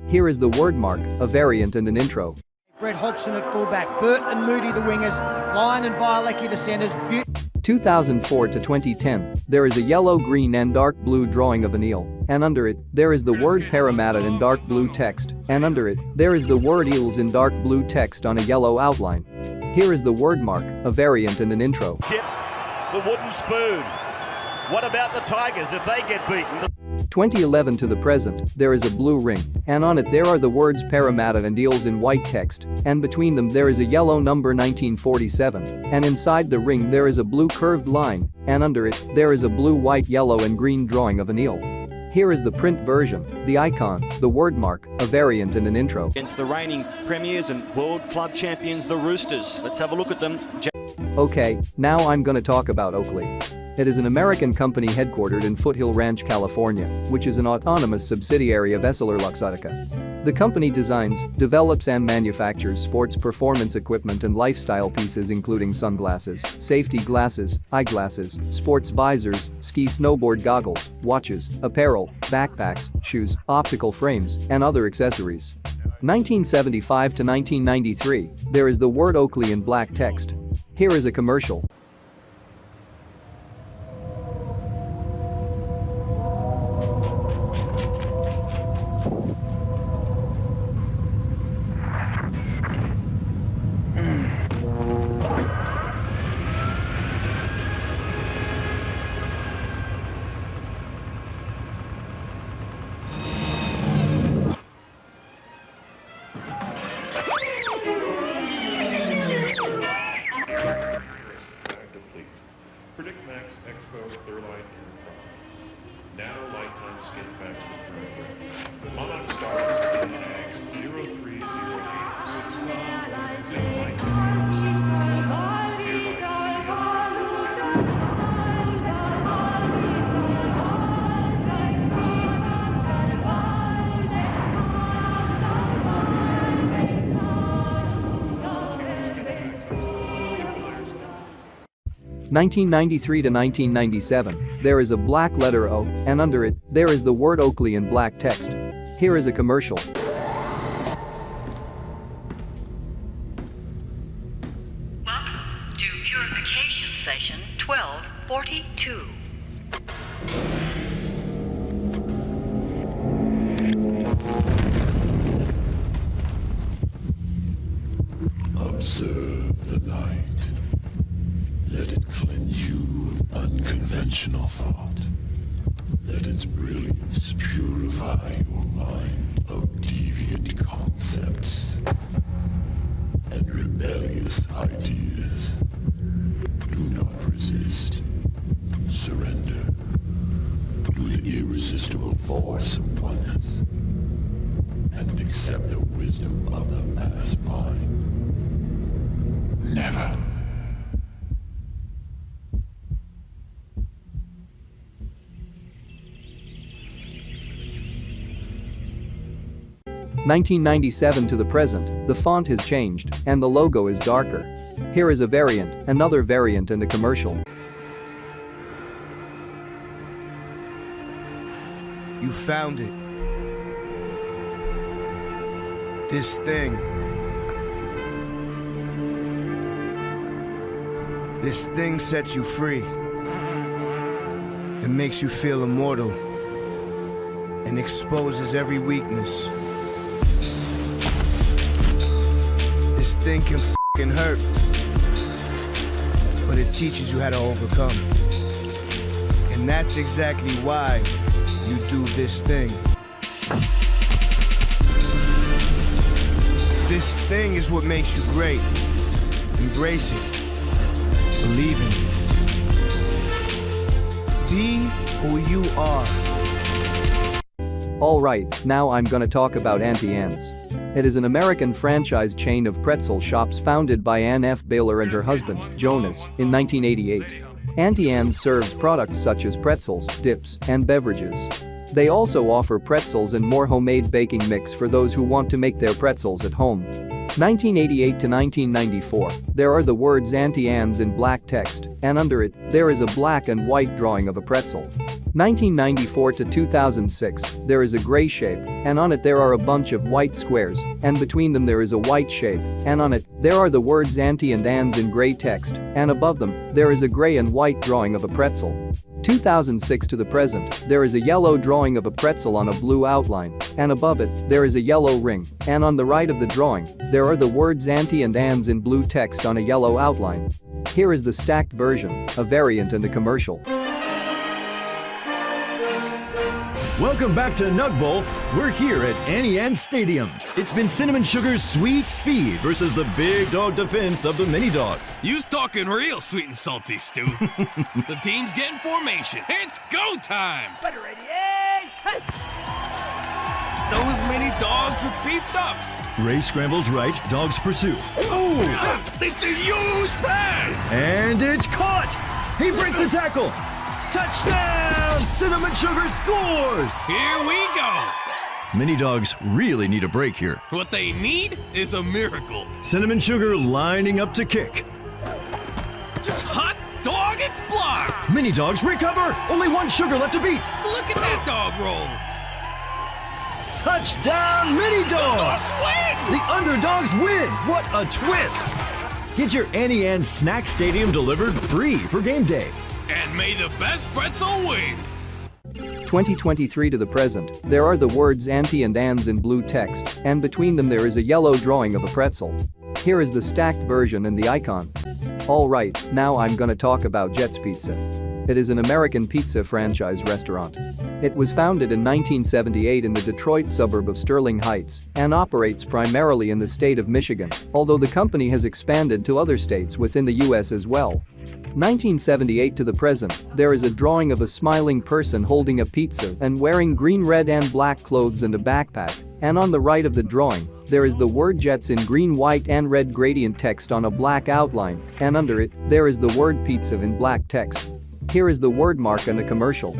N: Here is the word mark, a variant and an intro.
T: Brett Hodgson at fullback, Burt and Moody the wingers, Lyon and Bielecki the centres.
N: 2004 to 2010, there is a yellow, green and dark blue drawing of an eel, and under it, there is the word Parramatta in dark blue text, and under it, there is the word Eels in dark blue text on a yellow outline. Here is the word mark, a variant and an intro.
S: Chip, the wooden spoon. What about the Tigers if they get beaten?
N: 2011 to the present, there is a blue ring, and on it there are the words Parramatta and Eels in white text, and between them there is a yellow number 1947, and inside the ring there is a blue curved line, and under it, there is a blue, white, yellow and green drawing of an eel. Here is the print version, the icon, the word mark, a variant and an intro.
U: Against the reigning premiers and world club champions, the Roosters. Let's have a look at them.
N: Okay, now I'm gonna talk about Oakley. It is an American company headquartered in Foothill Ranch, California, which is an autonomous subsidiary of EssilorLuxottica. The company designs, develops and manufactures sports performance equipment and lifestyle pieces including sunglasses, safety glasses, eyeglasses, sports visors, ski snowboard goggles, watches, apparel, backpacks, shoes, optical frames, and other accessories. 1975 to 1993, there is the word Oakley in black text. Here is a commercial. (1993 to 1997), there is a black letter O, and under it, there is the word Oakley in black text. Here is a commercial.
V: Welcome to Purification Session 1242.
W: Observe the light. Let it cleanse you of unconventional thought. Let its brilliance purify your mind of deviant concepts and rebellious ideas. Do not resist. Surrender to the irresistible force of oneness and accept the wisdom of the mass mind. Never.
N: 1997 to the present, the font has changed, and the logo is darker. Here is a variant, another variant and a commercial.
X: You found it. This thing. This thing sets you free. It makes you feel immortal and exposes every weakness. This thing can f***ing hurt, but it teaches you how to overcome. And that's exactly why you do this thing. This thing is what makes you great. Embrace it. Believe in it. Be who you are.
N: Alright, now I'm gonna talk about Auntie Anne's. It is an American franchise chain of pretzel shops founded by Ann F. Baylor and her husband, Jonas, in 1988. Auntie Anne's serves products such as pretzels, dips, and beverages. They also offer pretzels and more homemade baking mix for those who want to make their pretzels at home. 1988 to 1994, there are the words Auntie Anne's in black text, and under it, there is a black and white drawing of a pretzel. 1994 to 2006, there is a gray shape, and on it there are a bunch of white squares, and between them there is a white shape, and on it, there are the words Auntie and Anne's in gray text, and above them, there is a gray and white drawing of a pretzel. 2006 to the present, there is a yellow drawing of a pretzel on a blue outline, and above it, there is a yellow ring, and on the right of the drawing, there are the words Auntie and Anne's in blue text on a yellow outline. Here is the stacked version, a variant and a commercial.
A: Welcome back to Nug Bowl. We're here at Auntie Anne's Stadium. It's been Cinnamon Sugar's Sweet Speed versus the big dog defense of the Mini Dogs.
B: You's talking real sweet and salty, Stu. The team's getting formation. It's go time.
J: Better ready, hey!
B: Those Mini Dogs are beefed up.
A: Ray scrambles right, dogs pursue. Oh!
B: It's a huge pass!
A: And it's caught! He breaks the tackle! Touchdown! Cinnamon Sugar scores!
B: Here we go!
A: Mini Dogs really need a break here.
B: What they need is a miracle.
A: Cinnamon Sugar lining up to kick.
B: Hot dog, it's blocked!
A: Mini Dogs recover! Only one Sugar left to beat!
B: Look at that dog roll!
A: Touchdown, Mini Dogs!
B: The
A: underdogs win! What a twist! Get your Auntie Anne's Snack Stadium delivered free for game day.
B: And may the best pretzel win!
N: 2023 to the present, there are the words Auntie and Anne's in blue text, and between them there is a yellow drawing of a pretzel. Here is the stacked version and the icon. Alright, now I'm gonna talk about Jets Pizza. It is an American pizza franchise restaurant. It was founded in 1978 in the Detroit suburb of Sterling Heights and operates primarily in the state of Michigan, although the company has expanded to other states within the US as well. 1978 to the present, there is a drawing of a smiling person holding a pizza and wearing green, red and black clothes and a backpack, and on the right of the drawing, there is the word Jets in green, white and red gradient text on a black outline, and under it, there is the word pizza in black text. Here is the word mark and a commercial.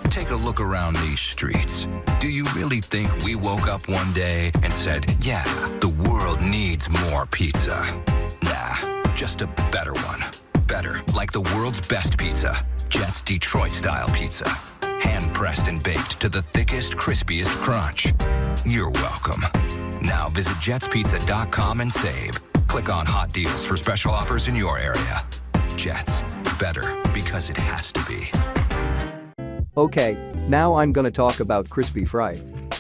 D: Take a look around these streets. Do you really think we woke up one day and said, yeah, the world needs more pizza? Nah, just a better one. Better, like the world's best pizza, Jets Detroit-style pizza. Hand-pressed and baked to the thickest, crispiest crunch. You're welcome. Now visit jetspizza.com and save. Click on hot deals for special offers in your area. Jets, better because it has to be.
N: Okay, now I'm gonna talk about Crispy Fry.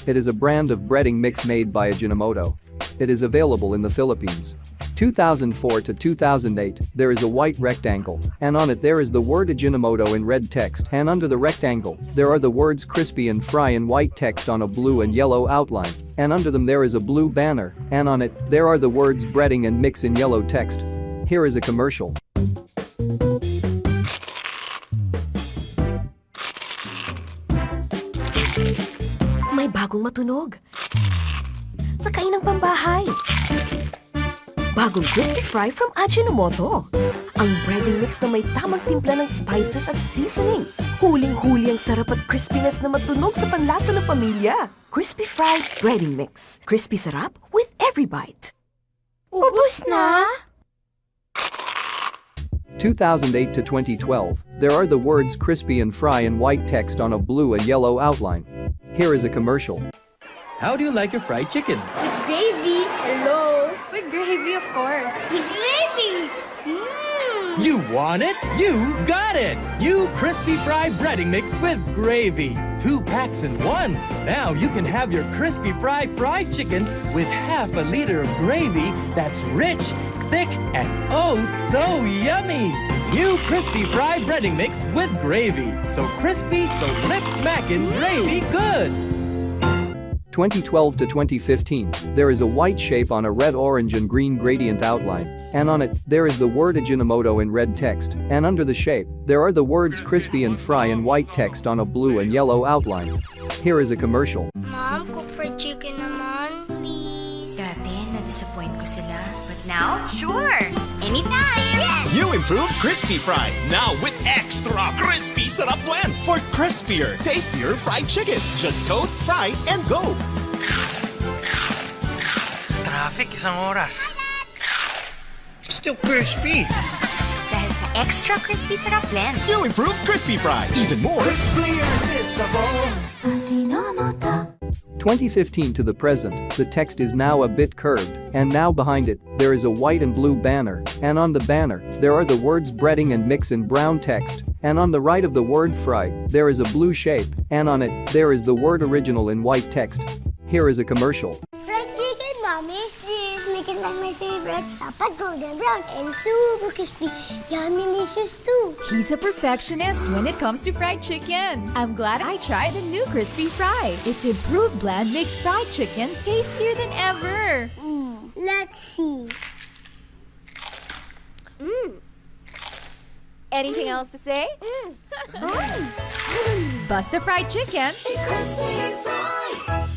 N: It is a brand of breading mix made by Ajinomoto. It is available in the Philippines. 2004 to 2008, there is a white rectangle, and on it there is the word Ajinomoto in red text, and under the rectangle, there are the words Crispy and Fry in white text on a blue and yellow outline, and under them there is a blue banner, and on it, there are the words breading and mix in yellow text. Here is a commercial.
E: May bagong matunog. Sa kainang pambahay. Bagong crispy fry from Ajinomoto. Ang breading mix na may tamang timpla ng spices at seasonings. Huling-huli ang sarap at crispiness na matunog sa panlasa ng pamilya. Crispy Fry breading mix. Crispy sarap with every bite.
K: Ubus na?
N: 2008 to 2012, there are the words Crispy and Fry in white text on a blue and yellow outline. Here is a commercial.
Y: How do you like your fried chicken?
K: With gravy. Hello. With gravy, of course. With gravy.
Y: You want it? You got it! New Crispy Fry breading mix with gravy. 2 packs in 1. Now you can have your Crispy Fry fried chicken with half a liter of gravy that's rich, thick, and oh so yummy. New Crispy Fry breading mix with gravy. So crispy, so lip smacking, gravy good.
N: 2012 to 2015, there is a white shape on a red, orange and green gradient outline, and on it, there is the word Ajinomoto in red text, and under the shape, there are the words crispy and fry in white text on a blue and yellow outline. Here is a commercial.
F: Mom, cook fried chicken naman, please.
G: Dati, na-disappoint ko sila. But now, sure! Anytime!
F: Yes!
B: You improved Crispy Fry, now with extra crispy sarap blend for crispier, tastier fried chicken. Just coat, fry, and go.
H: Traffic, isang oras. Still crispy.
G: Dahil sa extra crispy sarap blend.
B: You improved Crispy Fry, even more crispy irresistible.
N: 2015 to the present, the text is now a bit curved, and now behind it, there is a white and blue banner, and on the banner, there are the words breading and mix in brown text, and on the right of the word fry, there is a blue shape, and on it, there is the word original in white text. Here is a commercial.
F: Fried chicken, Mommy. Please make it like my favorite. Dapat golden brown and super crispy. Yummy delicious too.
I: He's a perfectionist when it comes to fried chicken. I'm glad I tried the new Crispy Fry. Its improved blend makes fried chicken tastier than ever.
F: Let's see.
I: Anything else to say? Busta Fried Chicken.
F: Crispy Fry.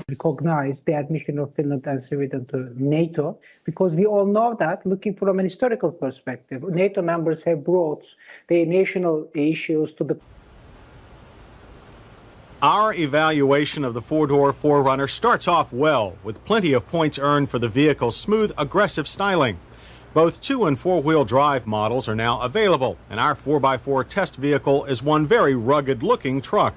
L: Recognize the admission of Finland and Sweden to NATO, because we all know that, looking from an historical perspective, NATO members have brought their national issues to the...
Z: Our evaluation of the four-door 4Runner starts off well, with plenty of points earned for the vehicle's smooth, aggressive styling. Both 2- and 4-wheel drive models are now available, and our 4x4 test vehicle is one very rugged-looking truck.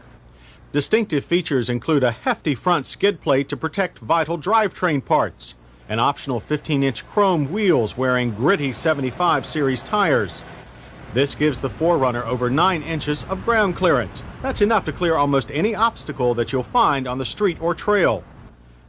Z: Distinctive features include a hefty front skid plate to protect vital drivetrain parts, and optional 15-inch chrome wheels wearing gritty 75 series tires. This gives the 4Runner over 9 inches of ground clearance. That's enough to clear almost any obstacle that you'll find on the street or trail.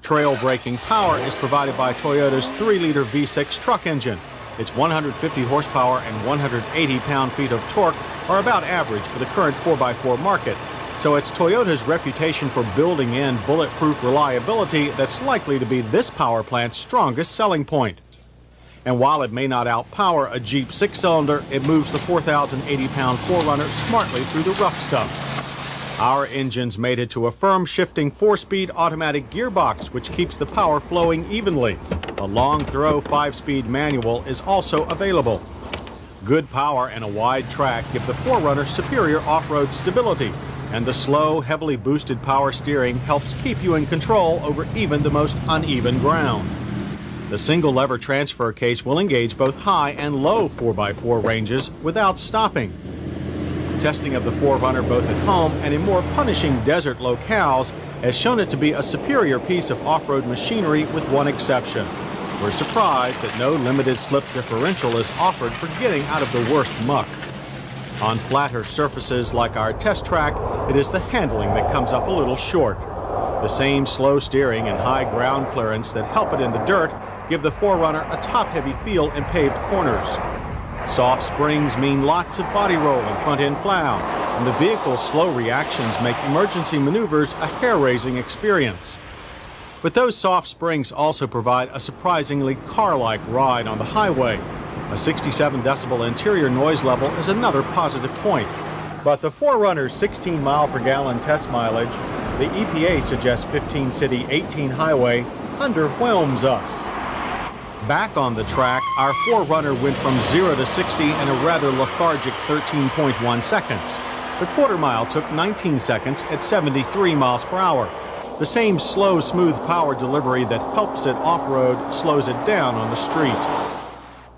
Z: Trail braking power is provided by Toyota's 3-liter V6 truck engine. Its 150 horsepower and 180 pound-feet of torque are about average for the current 4x4 market. So it's Toyota's reputation for building in bulletproof reliability that's likely to be this power plant's strongest selling point. And while it may not outpower a Jeep 6-cylinder, it moves the 4,080-pound 4Runner smartly through the rough stuff. Our engine's mated to a firm shifting 4-speed automatic gearbox, which keeps the power flowing evenly. A long-throw 5-speed manual is also available. Good power and a wide track give the 4Runner superior off-road stability, and the slow, heavily boosted power steering helps keep you in control over even the most uneven ground. The single lever transfer case will engage both high and low 4x4 ranges without stopping. Testing of the 4Runner both at home and in more punishing desert locales has shown it to be a superior piece of off-road machinery with one exception. We're surprised that no limited slip differential is offered for getting out of the worst muck. On flatter surfaces like our test track, it is the handling that comes up a little short. The same slow steering and high ground clearance that help it in the dirt give the 4Runner a top-heavy feel in paved corners. Soft springs mean lots of body roll and front-end plow, and the vehicle's slow reactions make emergency maneuvers a hair-raising experience. But those soft springs also provide a surprisingly car-like ride on the highway. A 67 decibel interior noise level is another positive point. But the 4Runner's 16 mile per gallon test mileage, the EPA suggests 15 city, 18 highway, underwhelms us. Back on the track, our 4Runner went from 0 to 60 in a rather lethargic 13.1 seconds. The quarter mile took 19 seconds at 73 miles per hour. The same slow, smooth power delivery that helps it off-road slows it down on the street.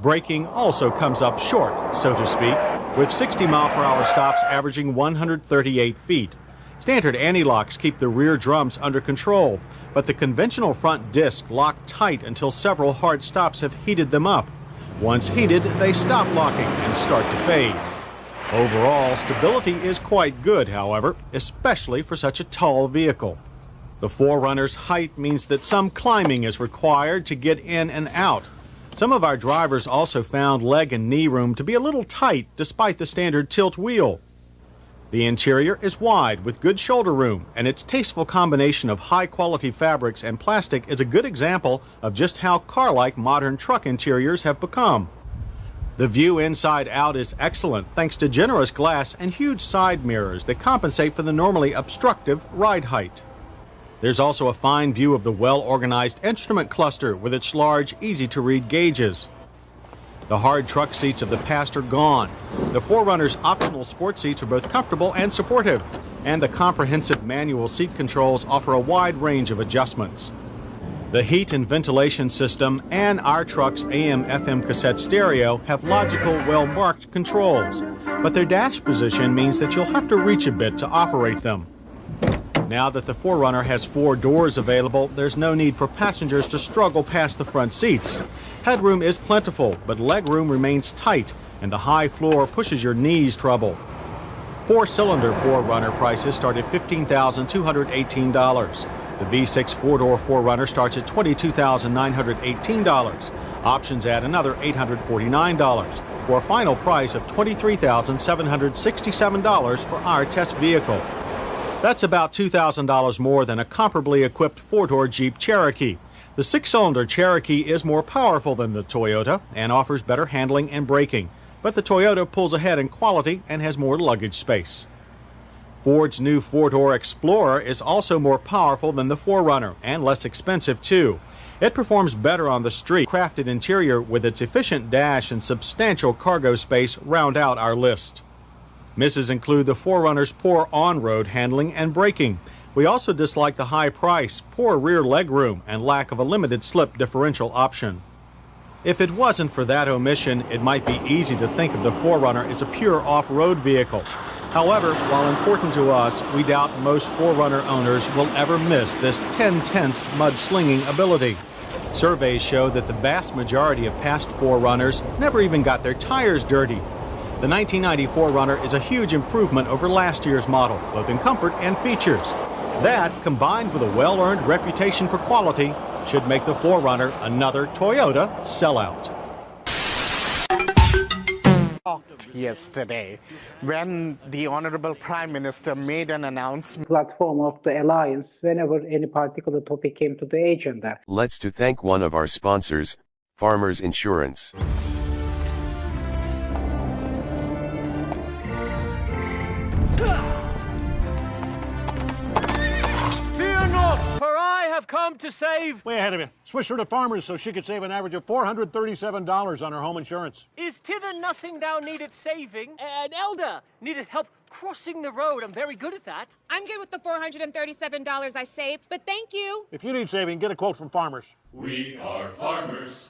Z: Braking also comes up short, so to speak, with 60 mile per hour stops averaging 138 feet. Standard anti-locks keep the rear drums under control, but the conventional front disc lock tight until several hard stops have heated them up. Once heated, they stop locking and start to fade. Overall, stability is quite good, however, especially for such a tall vehicle. The 4Runner's height means that some climbing is required to get in and out. Some of our drivers also found leg and knee room to be a little tight despite the standard tilt wheel. The interior is wide with good shoulder room, and its tasteful combination of high-quality fabrics and plastic is a good example of just how car-like modern truck interiors have become. The view inside out is excellent thanks to generous glass and huge side mirrors that compensate for the normally obstructive ride height. There's also a fine view of the well-organized instrument cluster with its large, easy-to-read gauges. The hard truck seats of the past are gone. The 4Runner's optional sport seats are both comfortable and supportive, and the comprehensive manual seat controls offer a wide range of adjustments. The heat and ventilation system and our truck's AM/FM cassette stereo have logical, well-marked controls, but their dash position means that you'll have to reach a bit to operate them. Now that the 4Runner has 4 doors available, there's no need for passengers to struggle past the front seats. Headroom is plentiful, but legroom remains tight, and the high floor pushes your knees trouble. 4-cylinder 4Runner prices start at $15,218. The V6 4-door 4Runner starts at $22,918. Options add another $849, for a final price of $23,767 for our test vehicle. That's about $2,000 more than a comparably equipped 4-door Jeep Cherokee. The 6-cylinder Cherokee is more powerful than the Toyota and offers better handling and braking, but the Toyota pulls ahead in quality and has more luggage space. Ford's new 4-door Explorer is also more powerful than the 4Runner and less expensive too. It performs better on the street. Crafted interior with its efficient dash and substantial cargo space round out our list. Misses include the 4Runner's poor on-road handling and braking. We also dislike the high price, poor rear legroom, and lack of a limited slip differential option. If it wasn't for that omission, it might be easy to think of the 4Runner as a pure off-road vehicle. However, while important to us, we doubt most 4Runner owners will ever miss this 10/10 mud-slinging ability. Surveys show that the vast majority of past 4Runners never even got their tires dirty. The 1994 Runner is a huge improvement over last year's model, both in comfort and features. That, combined with a well-earned reputation for quality, should make the 4Runner another Toyota sellout.
C: Yesterday, when the Honorable Prime Minister made an announcement.
L: Platform of the alliance whenever any particular topic came to the agenda.
M: Let's to thank one of our sponsors, Farmers Insurance.
O: Fear not, for I have come to save.
P: Way ahead of you. Switched her to Farmers so she could save an average of $437 on her home insurance.
O: Is thither nothing thou needed saving? An elder needed help crossing the road. I'm very good at that.
Q: I'm good with the $437 I saved, but thank you.
P: If you need saving, get a quote from Farmers.
R: We are farmers.